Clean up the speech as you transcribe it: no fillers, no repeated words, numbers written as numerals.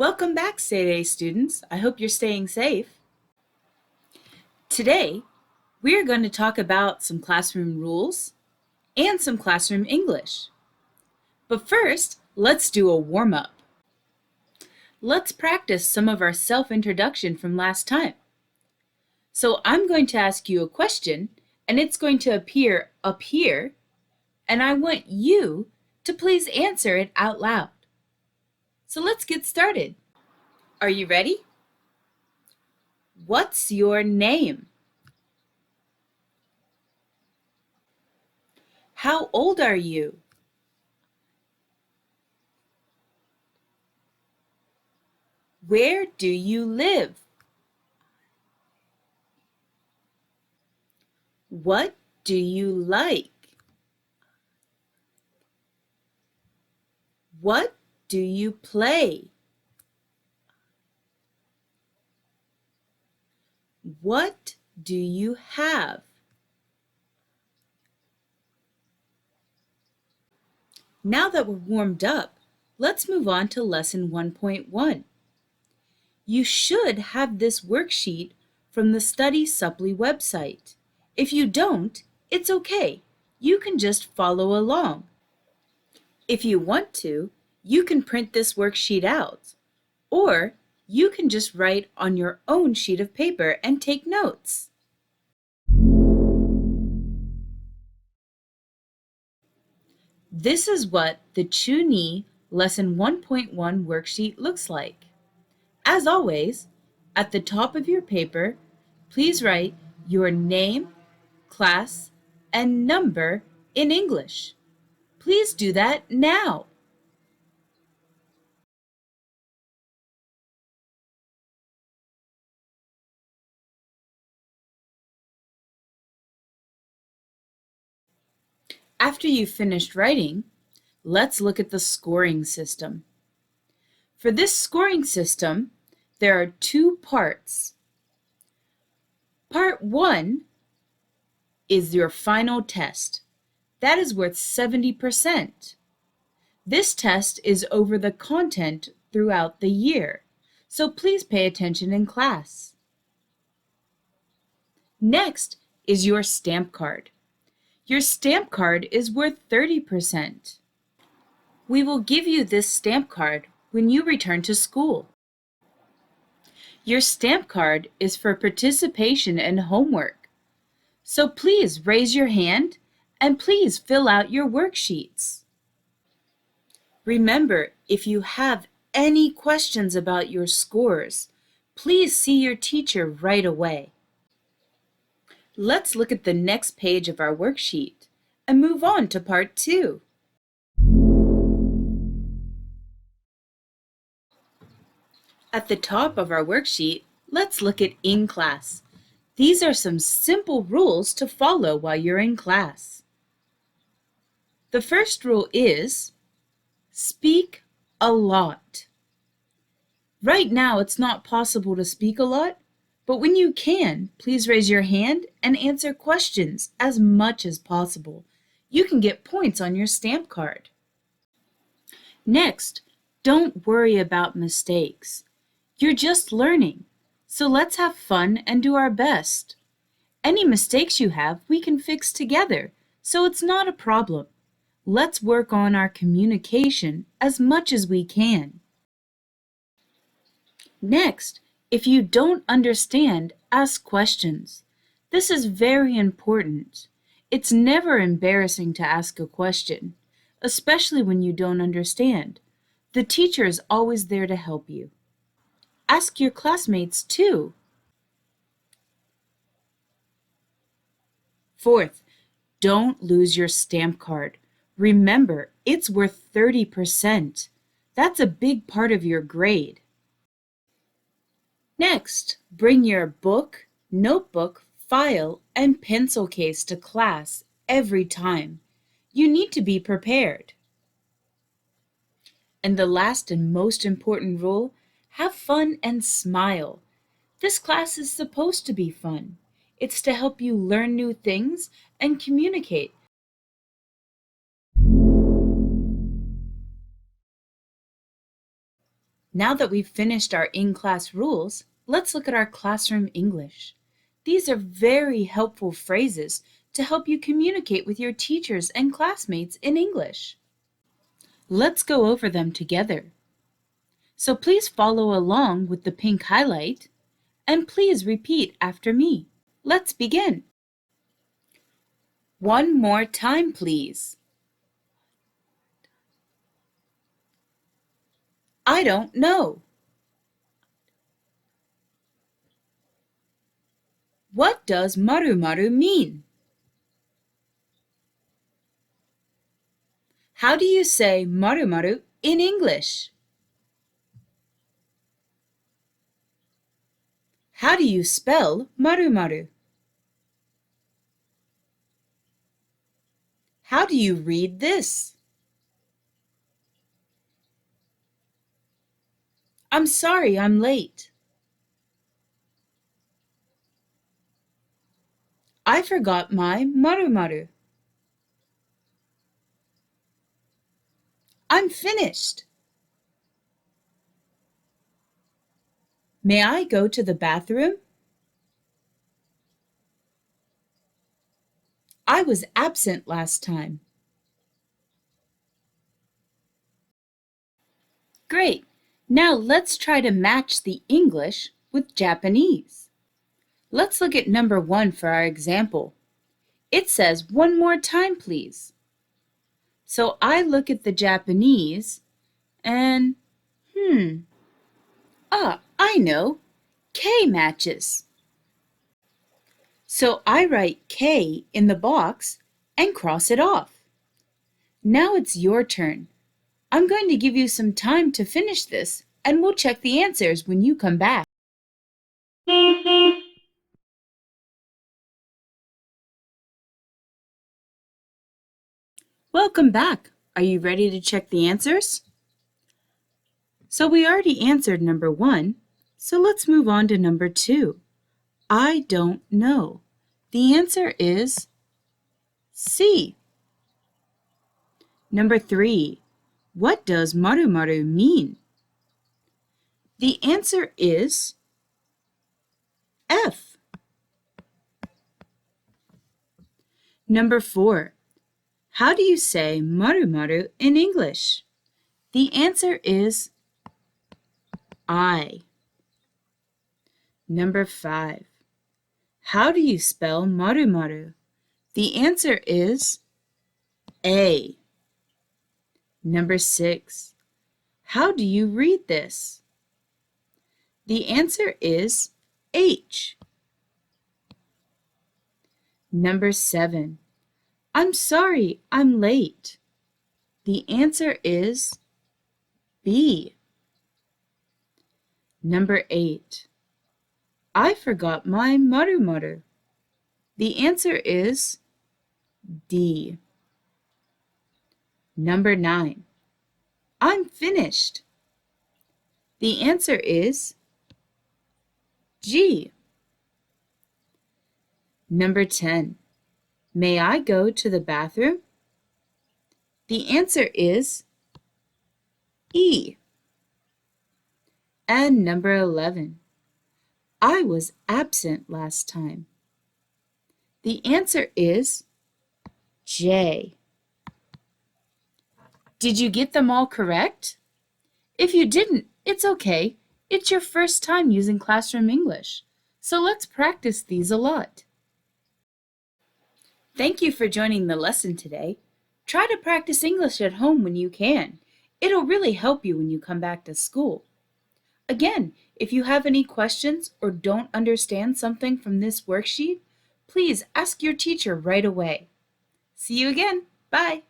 Welcome back, Say students. I hope you're staying safe. Today, we are going to talk about some classroom rules and some classroom English. But first, let's do a warm-up. Let's practice some of our self-introduction from last time. So I'm going to ask you a question, and it's going to appear up here, and I want you to please answer it out loud. So let's get started. Are you ready? What's your name? How old are you? Where do you live? What do you like? What do you play? What do you have? Now that we're warmed up, let's move on to lesson 1.1. You should have this worksheet from the Study Supply website. If you don't, it's okay. You can just follow along. If you want to, you can print this worksheet out, or you can just write on your own sheet of paper and take notes. This is what the Chu-Ni Lesson 1.1 worksheet looks like. As always, at the top of your paper, please write your name, class, and number in English. Please do that now. After you've finished writing, let's look at the scoring system. For this scoring system, there are two parts. Part 1 is your final test. That is worth 70%. This test is over the content throughout the year, so please pay attention in class. Next is your stamp card. Your stamp card is worth 30%. We will give you this stamp card when you return to school. Your stamp card is for participation and homework. So please raise your hand and please fill out your worksheets. Remember, if you have any questions about your scores, please see your teacher right away. Let's look at the next page of our worksheet and move on to part 2. At the top of our worksheet, let's look at in class. These are some simple rules to follow while you're in class. The first rule is speak a lot. Right now, it's not possible to speak a lot, but when you can, please raise your hand and answer questions as much as possible. You can get points on your stamp card. Next, don't worry about mistakes. You're just learning, so let's have fun and do our best. Any mistakes you have, we can fix together, so it's not a problem. Let's work on our communication as much as we can. Next, if you don't understand, ask questions. This is very important. It's never embarrassing to ask a question, especially when you don't understand. The teacher is always there to help you. Ask your classmates too. Fourth, don't lose your stamp card. Remember, it's worth 30%. That's a big part of your grade. Next, bring your book, notebook, file, and pencil case to class every time. You need to be prepared. And the last and most important rule, have fun and smile. This class is supposed to be fun. It's to help you learn new things and communicate. Now that we've finished our in-class rules, let's look at our classroom English. These are very helpful phrases to help you communicate with your teachers and classmates in English. Let's go over them together. So please follow along with the pink highlight, and please repeat after me. Let's begin. One more time, please. I don't know. What does maru maru mean? How do you say maru maru in English? How do you spell maru maru? How do you read this? I'm sorry I'm late. I forgot my maru maru. I'm finished. May I go to the bathroom? I was absent last time. Great! Now let's try to match the English with Japanese. Let's look at number 1 for our example. It says, "One more time, please." So I look at the Japanese and, I know. K matches. So I write K in the box and cross it off. Now it's your turn. I'm going to give you some time to finish this, and we'll check the answers when you come back. Welcome back. Are you ready to check the answers? So we already answered number 1, so let's move on to number 2. I don't know. The answer is C. Number 3. What does maru maru mean? The answer is F. Number 4. How do you say maru maru in English? The answer is I. Number 5. How do you spell maru maru? The answer is A. Number 6. How do you read this? The answer is H. Number 7. I'm sorry, I'm late. The answer is B. Number 8. I forgot my maru maru. The answer is D. Number 9. I'm finished. The answer is G. Number 10. May I go to the bathroom? The answer is E. And number 11. I was absent last time. The answer is J. Did you get them all correct? If you didn't, it's okay. It's your first time using classroom English, so let's practice these a lot. Thank you for joining the lesson today. Try to practice English at home when you can. It'll really help you when you come back to school. Again, if you have any questions or don't understand something from this worksheet, please ask your teacher right away. See you again. Bye.